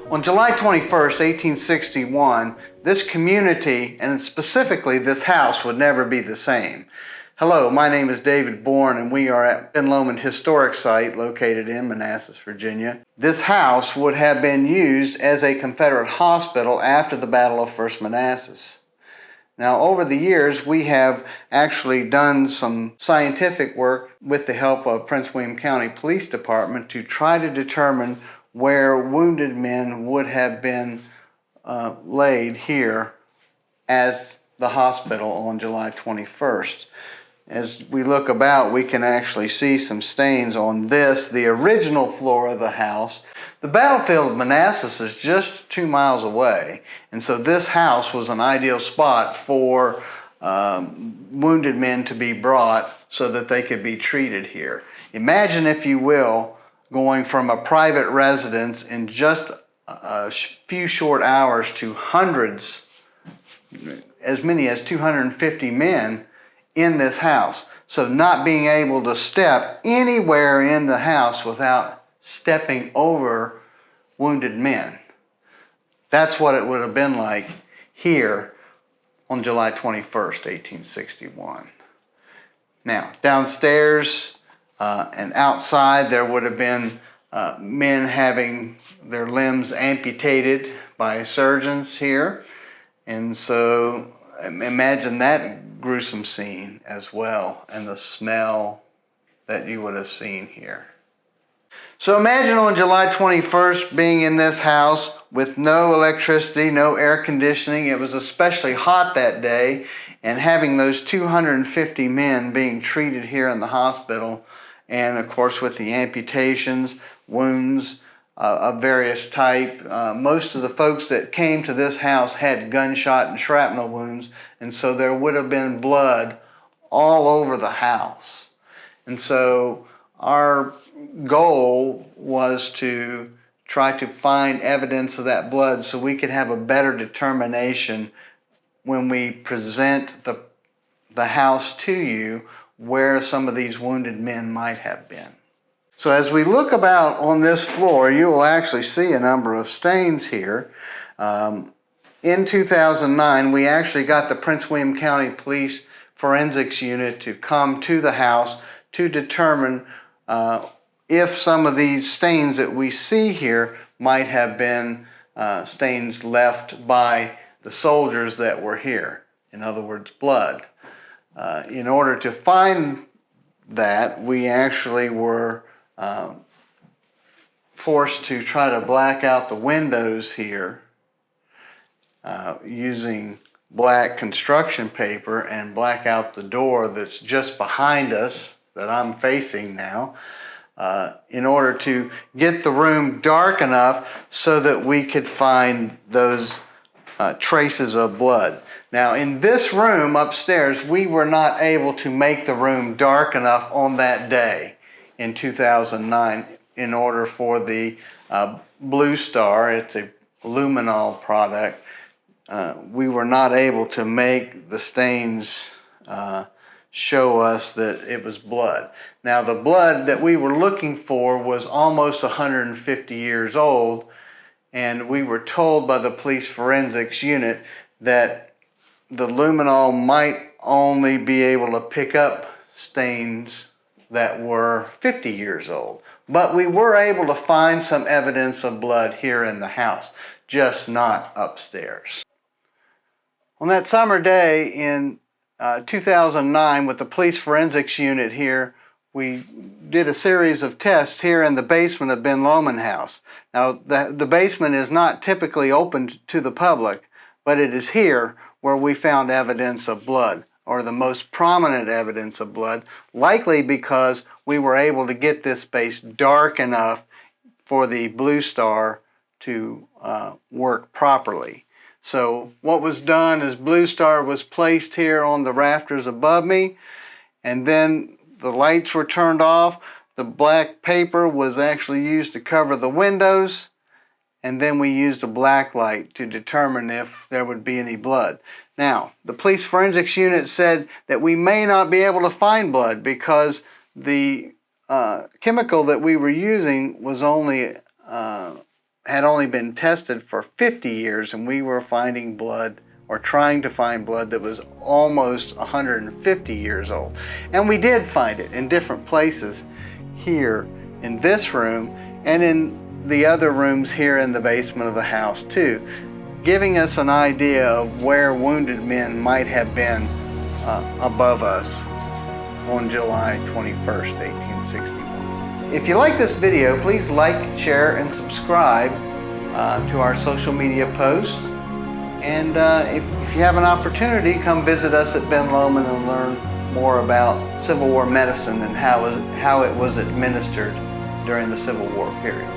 On July 21st, 1861, this community, and specifically this house, would never be the same. Hello, my name is David Bourne, and we are at Ben Lomond Historic Site located in Manassas, Virginia. This house would have been used as a Confederate hospital after the Battle of First Manassas. Now, over the years, we have actually done some scientific work with the help of Prince William County Police Department to try to determine where wounded men would have been laid here as the hospital on July 21st. As we look about, we can actually see some stains on this, the original floor of the house. The battlefield of Manassas is just 2 miles away, and so this house was an ideal spot for wounded men to be brought so that they could be treated here. Imagine, if you will, going from a private residence in just a few short hours to hundreds, as many as 250 men in this house. So not being able to step anywhere in the house without stepping over wounded men. That's what it would have been like here on July 21st, 1861. Now, downstairs and outside, there would have been men having their limbs amputated by surgeons here. And so imagine that gruesome scene as well, and the smell that you would have seen here. So imagine on July 21st being in this house with no electricity, no air conditioning. It was especially hot that day, and having those 250 men being treated here in the hospital, and of course with the amputations, wounds of various type. Most of the folks that came to this house had gunshot and shrapnel wounds, and so there would have been blood all over the house. And so our goal was to try to find evidence of that blood so we could have a better determination when we present the house to you where some of these wounded men might have been. So as we look about on this floor, you will actually see a number of stains here. In 2009, we actually got the Prince William County Police Forensics Unit to come to the house to determine if some of these stains that we see here might have been stains left by the soldiers that were here. In other words, blood. In order to find that, we actually were forced to try to black out the windows here using black construction paper, and black out the door that's just behind us that I'm facing now, in order to get the room dark enough so that we could find those traces of blood. Now, in this room upstairs, we were not able to make the room dark enough on that day in 2009 in order for the Blue Star, it's a luminol product, we were not able to make the stains show us that it was blood. Now, the blood that we were looking for was almost 150 years old, and we were told by the Police Forensics Unit that the luminol might only be able to pick up stains that were 50 years old. But we were able to find some evidence of blood here in the house, just not upstairs. On that summer day in 2009 with the Police Forensics Unit here, we did a series of tests here in the basement of Ben Lomond House. Now, the basement is not typically open to the public, but it is here where we found evidence of blood, or the most prominent evidence of blood, likely because we were able to get this space dark enough for the Blue Star to work properly. So what was done is Blue Star was placed here on the rafters above me, and then the lights were turned off. The black paper was actually used to cover the windows, and then we used a black light to determine if there would be any blood. Now, the Police Forensics Unit said that we may not be able to find blood because the chemical that we were using was only had only been tested for 50 years, and we were finding blood or trying to find blood that was almost 150 years old. And we did find it in different places here in this room and in the other rooms here in the basement of the house too, giving us an idea of where wounded men might have been above us on July 21st, 1861. If you like this video, please like, share, and subscribe to our social media posts. And if you have an opportunity, come visit us at Ben Lomond and learn more about Civil War medicine and how it was administered during the Civil War period.